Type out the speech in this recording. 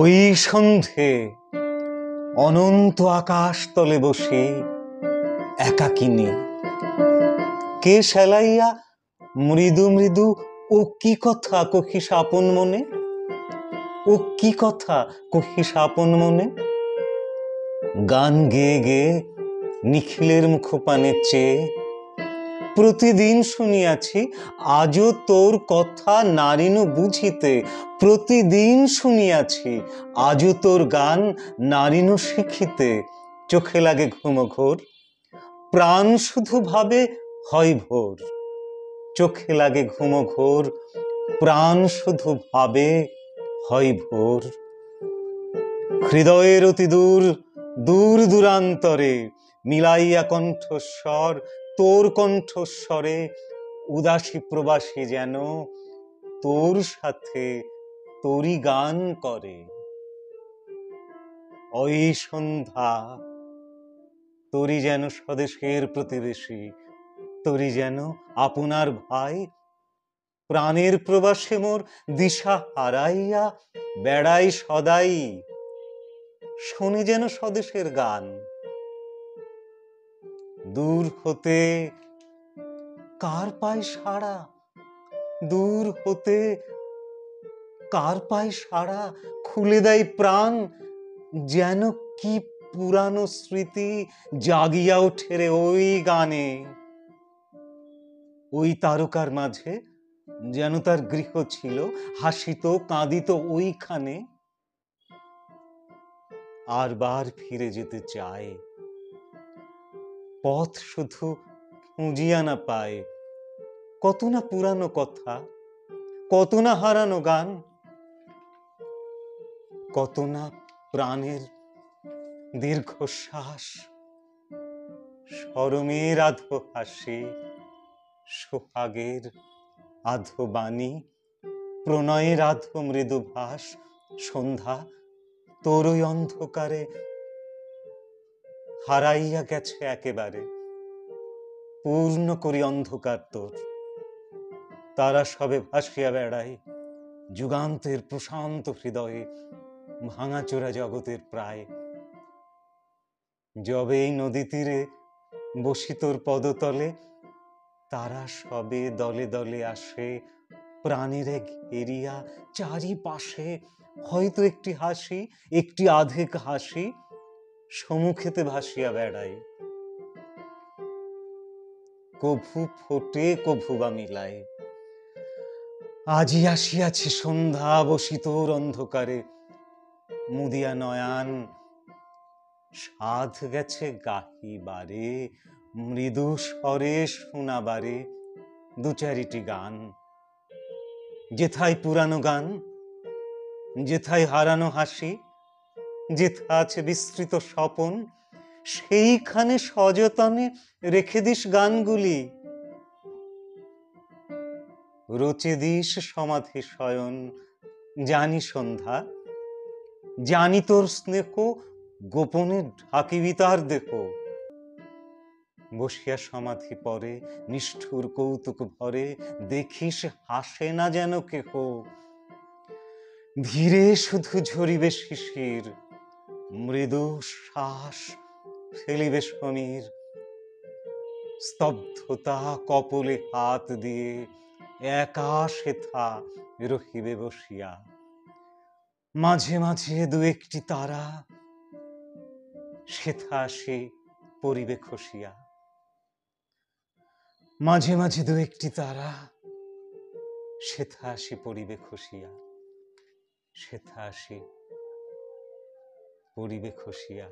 ওই সন্ধে অনন্ত আকাশ তলে বসে একাকিনী কে সেলাইয়া মৃদু মৃদু ও কি কথা কহিস আপন মনে, ও কি কথা কহিস আপন মনে। গান গেয়ে গেয়ে নিখিলের মুখপানে চেয়ে প্রতিদিন শুনিয়াছি আজও তোর কথা নারিনু বুঝিতে, প্রতিদিন শুনিয়াছি আজও তোর গান নারিনু শিখিতে। চোখে লাগে ঘুম ঘোর, প্রাণ শুধু ভাবে হয় ভোর। চোখে লাগে ঘুম ঘোর, প্রাণ শুধু ভাবে হয় ভোর। হৃদয়ের অতি দূর দূর দূরান্তরে মিলাইয়া কণ্ঠস্বর তোর কণ্ঠস্বরে উদাসী প্রবাসী যেন তোর সাথে তোরই গান করে। ওই সন্ধ্যা তোরই যেন স্বদেশের প্রতিবেশী, তোরই যেন আপনার ভাই। প্রাণের প্রবাসে মোর দিশা হারাইয়া বেড়াই সদাই, শোনে যেন স্বদেশের গান। দূর হতে কার পায় সাড়া, দূর হতে কার পায় সাড়া, খুলে দেয় প্রাণ যেন কি পুরানো স্মৃতি জাগিয়া ওঠে রে ওই গানে। ওই তারকার মাঝে যেন তার গৃহ ছিল, হাসিত কাঁদিত ওইখানে। আর বার ফিরে যেতে চায়, পথ শুধু খুঁজিয়া না পায়। কত না পুরানো কথা, কত না হারানো গান, কত না প্রাণের দীর্ঘশ্বাস। শরমের আধো হাসি, সোহাগের আধো বাণী, প্রণয়ের আধো মৃদু ভাস। সন্ধ্যা তোর ওই অন্ধকারে হারাইয়া গেছে একেবারে, পূর্ণ করি অন্ধকার তোর। তারা সবে ভাসিয়া বেড়ায় যুগান্তের প্রশান্ত হৃদয়ে, ভাঙাচোরা জগতের প্রায়। যবে এই নদী তীরে বসি তোর পদতলে, তারা সবে দলে দলে আসে প্রাণেরে ঘেরিয়া চারিপাশে। হয়তো একটি হাসি, একটি আধেক হাসি সমুখেতে ভাসিয়া বেড়ায়। কভু ফোটে কভু বা মিলায়। আজি আসিয়াছে সন্ধ্যা, বসি তোর অন্ধকারে মুদিয়া নয়ান। সাধ গেছে গাহিবারে, মৃদু স্বরে শোনাবারে দু চারিটি গান। যেথায় পুরানো গান, যেথায় হারানো হাসি, যেথা আছে বিস্তৃত স্বপন, সেইখানে সযতনে রেখে দিস গানগুলি। রচে দিস সমাধি শয়ন, জানি সন্ধ্যা, জানি তোর স্নেহ গোপনে ঢাকিবি তার দেহ। বসিয়া সমাধি পরে নিষ্ঠুর কৌতুক ভরে দেখিস হাসে না যেন কেহ। ধীরে শুধু ঝরিবে শিশির, মৃদু শ্বাস ফেলিবে সমীর। স্তব্ধতা কপলে হাত দিয়ে একা সেথা রহিবে বসিয়া। মাঝে মাঝে দু একটি তারা সেথা আসে পড়িবে খসিয়া। মাঝে মাঝে দু একটি তারা সেথা আসি পড়িবে খসিয়া, সেথা আসি পড়িবে খসিয়া।